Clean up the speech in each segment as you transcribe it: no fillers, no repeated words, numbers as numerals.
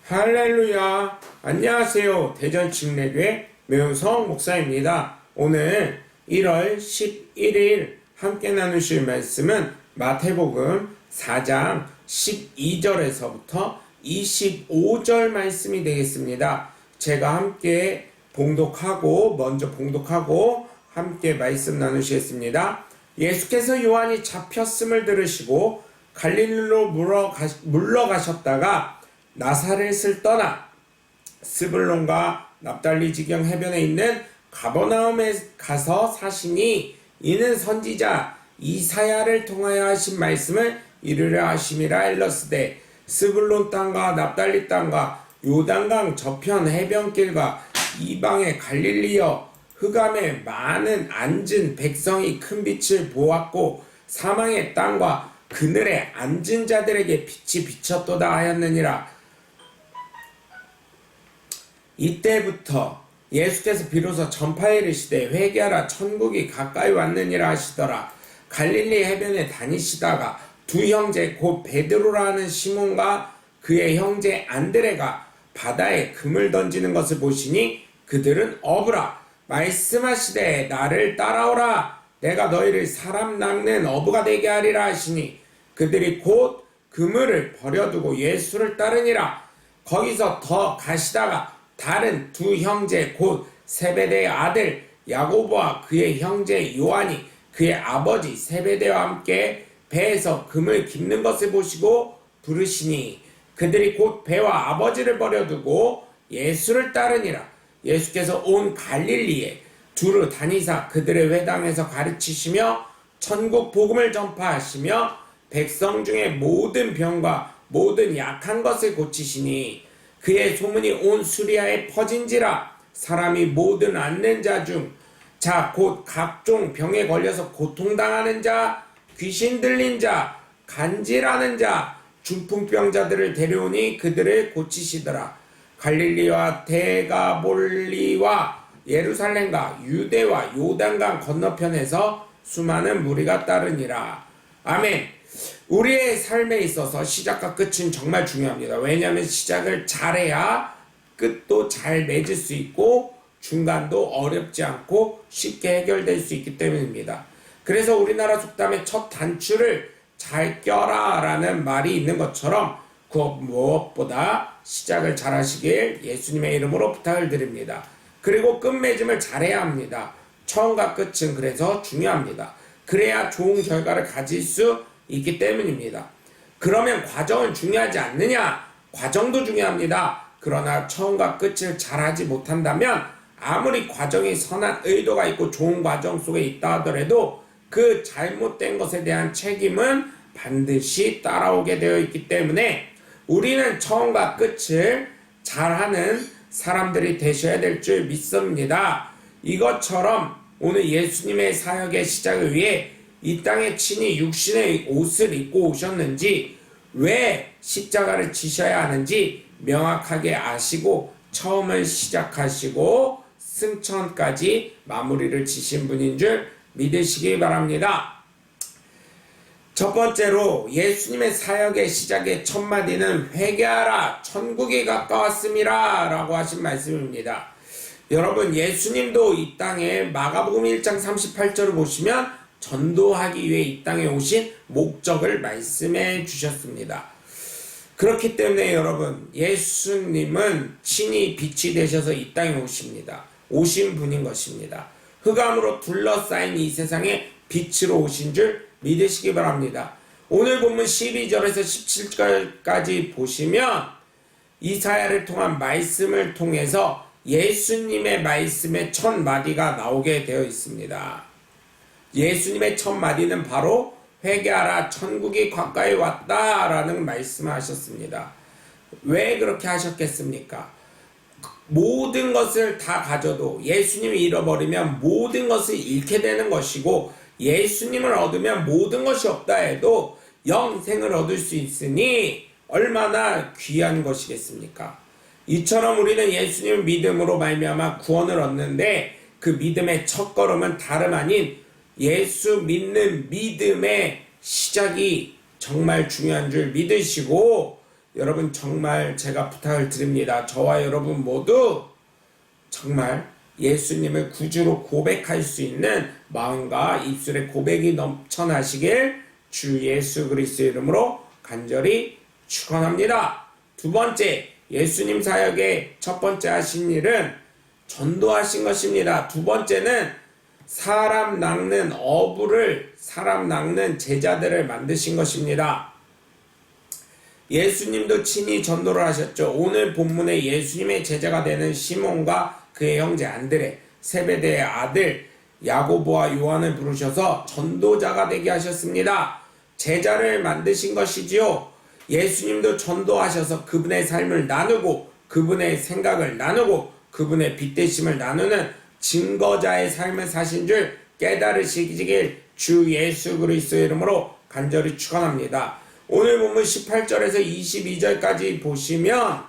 할렐루야. 안녕하세요. 대전 침례교회 매운성 목사입니다. 오늘 1월 11일 함께 나누실 말씀은 마태복음 4장 12절에서부터 25절 말씀이 되겠습니다. 제가 함께 먼저 봉독하고 함께 말씀 나누시겠습니다. 예수께서 요한이 잡혔음을 들으시고 갈릴리로 물러가셨다가 나사렛을 떠나 스불론과 납달리 지경 해변에 있는 가버나움에 가서 사시니 이는 선지자 이사야를 통하여 하신 말씀을 이루려 하심이라 일렀으되 스불론 땅과 납달리 땅과 요단강 저편 해변길과 이방의 갈릴리여 흑암에 많은 앉은 백성이 큰 빛을 보았고 사망의 땅과 그늘에 앉은 자들에게 빛이 비쳤도다 하였느니라. 이때부터 예수께서 비로소 전파에 이르시되 회개하라 천국이 가까이 왔느니라 하시더라. 갈릴리 해변에 다니시다가 두 형제 곧 베드로라 하는 시몬과 그의 형제 안드레가 바다에 금을 던지는 것을 보시니 그들은 어부라. 말씀하시되 나를 따라오라. 내가 너희를 사람 낚는 어부가 되게 하리라 하시니 그들이 곧 그물을 버려두고 예수를 따르니라. 거기서 더 가시다가 다른 두 형제 곧 세베대의 아들 야고보와 그의 형제 요한이 그의 아버지 세베대와 함께 배에서 금을 깁는 것을 보시고 부르시니 그들이 곧 배와 아버지를 버려두고 예수를 따르니라. 예수께서 온 갈릴리에 두루 다니사 그들의 회당에서 가르치시며 천국 복음을 전파하시며 백성 중에 모든 병과 모든 약한 것을 고치시니 그의 소문이 온 수리아에 퍼진지라. 사람이 모든 앓는 자 중 곧 각종 병에 걸려서 고통당하는 자, 귀신 들린 자, 간질하는 자, 중풍병자들을 데려오니 그들을 고치시더라. 갈릴리와 데가볼리와 예루살렘과 유대와 요단강 건너편에서 수많은 무리가 따르니라. 아멘. 우리의 삶에 있어서 시작과 끝은 정말 중요합니다. 왜냐하면 시작을 잘해야 끝도 잘 맺을 수 있고 중간도 어렵지 않고 쉽게 해결될 수 있기 때문입니다. 그래서 우리나라 속담에 첫 단추를 잘 껴라 라는 말이 있는 것처럼 무엇보다 시작을 잘 하시길 예수님의 이름으로 부탁을 드립니다. 그리고 끝맺음을 잘해야 합니다. 처음과 끝은 그래서 중요합니다. 그래야 좋은 결과를 가질 수 있기 때문입니다. 그러면 과정은 중요하지 않느냐? 과정도 중요합니다. 그러나 처음과 끝을 잘하지 못한다면 아무리 과정이 선한 의도가 있고 좋은 과정 속에 있다 하더라도 그 잘못된 것에 대한 책임은 반드시 따라오게 되어 있기 때문에 우리는 처음과 끝을 잘하는 사람들이 되셔야 될 줄 믿습니다. 이것처럼 오늘 예수님의 사역의 시작을 위해 이 땅에 친히 육신의 옷을 입고 오셨는지 왜 십자가를 지셔야 하는지 명확하게 아시고 처음을 시작하시고 승천까지 마무리를 지신 분인 줄 믿으시기 바랍니다. 첫 번째로 예수님의 사역의 시작의 첫 마디는 회개하라 천국이 가까웠음이라 라고 하신 말씀입니다. 여러분 예수님도 이 땅에 마가복음 1장 38절을 보시면 전도하기 위해 이 땅에 오신 목적을 말씀해 주셨습니다. 그렇기 때문에 여러분 예수님은 친히 빛이 되셔서 이 땅에 오신 분인 것입니다. 흑암으로 둘러싸인 이 세상에 빛으로 오신 줄 믿으시기 바랍니다. 오늘 본문 12절에서 17절까지 보시면 이사야를 통한 말씀을 통해서 예수님의 말씀의 첫 마디가 나오게 되어 있습니다. 예수님의 첫 마디는 바로 회개하라 천국이 가까이 왔다 라는 말씀을 하셨습니다. 왜 그렇게 하셨겠습니까? 모든 것을 다 가져도 예수님을 잃어버리면 모든 것을 잃게 되는 것이고 예수님을 얻으면 모든 것이 없다 해도 영생을 얻을 수 있으니 얼마나 귀한 것이겠습니까? 이처럼 우리는 예수님을 믿음으로 말미암아 구원을 얻는데 그 믿음의 첫걸음은 다름 아닌 예수 믿는 믿음의 시작이 정말 중요한 줄 믿으시고 여러분 정말 제가 부탁을 드립니다. 저와 여러분 모두 정말 예수님을 구주로 고백할 수 있는 마음과 입술의 고백이 넘쳐나시길 주 예수 그리스도의 이름으로 간절히 축원합니다. 두 번째, 예수님 사역의 첫 번째 하신 일은 전도하신 것입니다. 두 번째는 사람 낚는 어부를, 사람 낚는 제자들을 만드신 것입니다. 예수님도 친히 전도를 하셨죠. 오늘 본문에 예수님의 제자가 되는 시몬과 그의 형제 안드레, 세베대의 아들 야고보와 요한을 부르셔서 전도자가 되게 하셨습니다. 제자를 만드신 것이지요. 예수님도 전도하셔서 그분의 삶을 나누고 그분의 생각을 나누고 그분의 빛되심을 나누는 증거자의 삶을 사신 줄 깨달으시길 주 예수 그리스도의 이름으로 간절히 축원합니다. 오늘 본문 18절에서 22절까지 보시면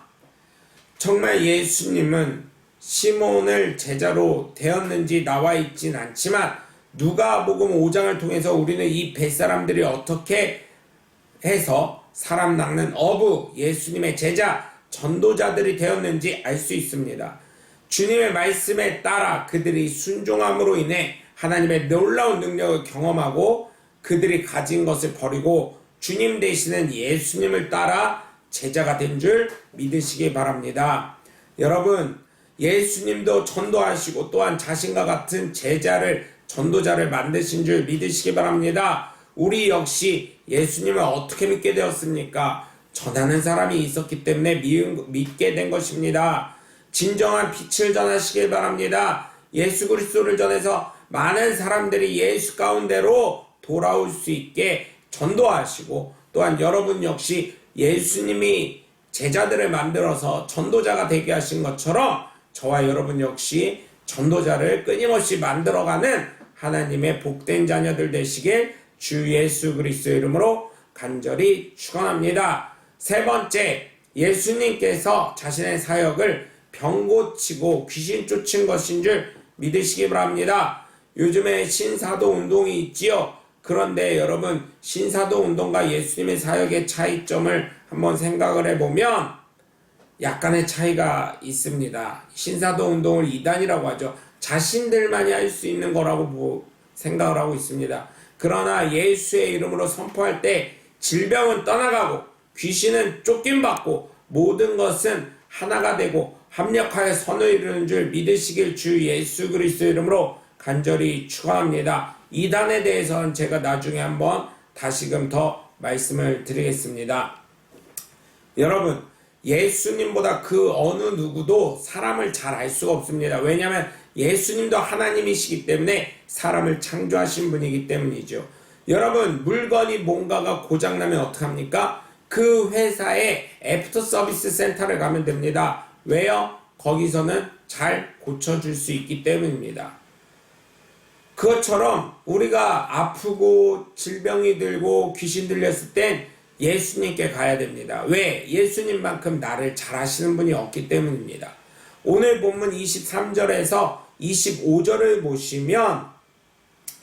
정말 예수님은 시몬을 제자로 되었는지 나와 있진 않지만 누가복음 5장을 통해서 우리는 이 뱃사람들이 어떻게 해서 사람 낚는 어부, 예수님의 제자, 전도자들이 되었는지 알 수 있습니다. 주님의 말씀에 따라 그들이 순종함으로 인해 하나님의 놀라운 능력을 경험하고 그들이 가진 것을 버리고 주님 되시는 예수님을 따라 제자가 된 줄 믿으시기 바랍니다. 여러분, 예수님도 전도하시고 또한 자신과 같은 제자를, 전도자를 만드신 줄 믿으시기 바랍니다. 우리 역시 예수님을 어떻게 믿게 되었습니까? 전하는 사람이 있었기 때문에 믿게 된 것입니다. 진정한 빛을 전하시길 바랍니다. 예수 그리스도를 전해서 많은 사람들이 예수 가운데로 돌아올 수 있게 전도하시고 또한 여러분 역시 예수님이 제자들을 만들어서 전도자가 되게 하신 것처럼 저와 여러분 역시 전도자를 끊임없이 만들어가는 하나님의 복된 자녀들 되시길 주 예수 그리스도의 이름으로 간절히 축원합니다. 세 번째, 예수님께서 자신의 사역을 병 고치고 귀신 쫓은 것인 줄 믿으시기 바랍니다. 요즘에 신사도 운동이 있지요. 그런데 여러분, 신사도 운동과 예수님의 사역의 차이점을 한번 생각을 해보면 약간의 차이가 있습니다. 신사도 운동을 이단이라고 하죠. 자신들만이 할 수 있는 거라고 생각을 하고 있습니다. 그러나 예수의 이름으로 선포할 때 질병은 떠나가고 귀신은 쫓김받고 모든 것은 하나가 되고 합력하여 선을 이루는 줄 믿으시길 주 예수 그리스도의 이름으로 간절히 축원합니다. 이단에 대해서는 제가 나중에 한번 다시금 더 말씀을 드리겠습니다. 여러분, 예수님보다 그 어느 누구도 사람을 잘 알 수가 없습니다. 왜냐하면 예수님도 하나님이시기 때문에 사람을 창조하신 분이기 때문이죠. 여러분, 물건이 뭔가가 고장나면 어떡합니까? 그 회사에 애프터 서비스 센터를 가면 됩니다. 왜요? 거기서는 잘 고쳐줄 수 있기 때문입니다. 그것처럼 우리가 아프고 질병이 들고 귀신 들렸을 땐 예수님께 가야 됩니다. 왜? 예수님만큼 나를 잘 하시는 분이 없기 때문입니다. 오늘 본문 23절에서 25절을 보시면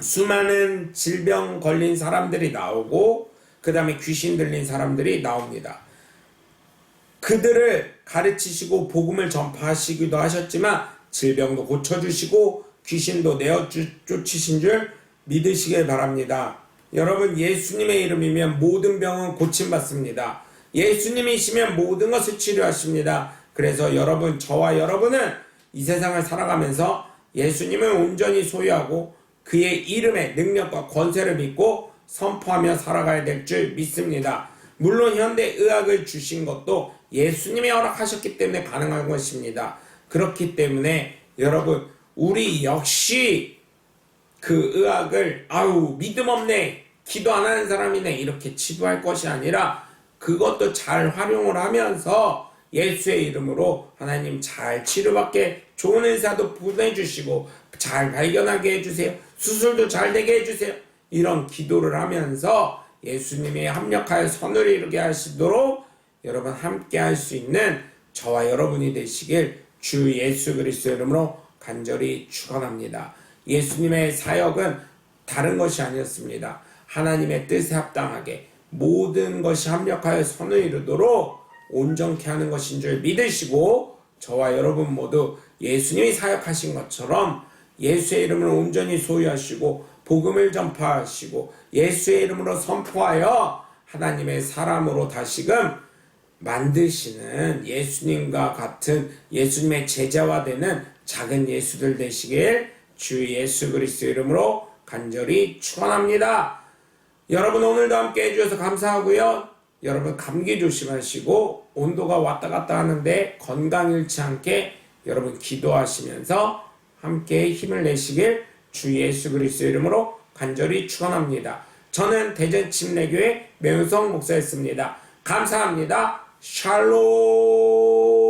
수많은 질병 걸린 사람들이 나오고 그 다음에 귀신 들린 사람들이 나옵니다. 그들을 가르치시고 복음을 전파하시기도 하셨지만 질병도 고쳐주시고 귀신도 내어 쫓으신 줄 믿으시길 바랍니다. 여러분, 예수님의 이름이면 모든 병은 고침받습니다. 예수님이시면 모든 것을 치료하십니다. 그래서 여러분, 저와 여러분은 이 세상을 살아가면서 예수님을 온전히 소유하고 그의 이름의 능력과 권세를 믿고 선포하며 살아가야 될 줄 믿습니다. 물론 현대의학을 주신 것도 예수님이 허락하셨기 때문에 가능한 것입니다. 그렇기 때문에 여러분, 우리 역시 그 의학을 믿음 없네, 기도 안 하는 사람이네 이렇게 치부할 것이 아니라 그것도 잘 활용을 하면서 예수의 이름으로 하나님 잘 치료받게 좋은 의사도 보내주시고 잘 발견하게 해주세요. 수술도 잘 되게 해주세요. 이런 기도를 하면서 예수님이 합력하여 선을 이루게 하시도록 여러분 함께 할 수 있는 저와 여러분이 되시길 주 예수 그리스도의 이름으로 간절히 축원합니다. 예수님의 사역은 다른 것이 아니었습니다. 하나님의 뜻에 합당하게 모든 것이 합력하여 선을 이루도록 온전케 하는 것인 줄 믿으시고 저와 여러분 모두 예수님이 사역하신 것처럼 예수의 이름을 온전히 소유하시고 복음을 전파하시고 예수의 이름으로 선포하여 하나님의 사람으로 다시금 만드시는 예수님과 같은 예수님의 제자가 되는 작은 예수들 되시길 주 예수 그리스도 이름으로 간절히 축원합니다. 여러분 오늘도 함께 해주셔서 감사하고요. 여러분 감기 조심하시고 온도가 왔다 갔다 하는데 건강 잃지 않게 여러분 기도하시면서 함께 힘을 내시길 주 예수 그리스도 이름으로 간절히 축원합니다. 저는 대전 침례교회 매운성 목사였습니다. 감사합니다. 샬롬.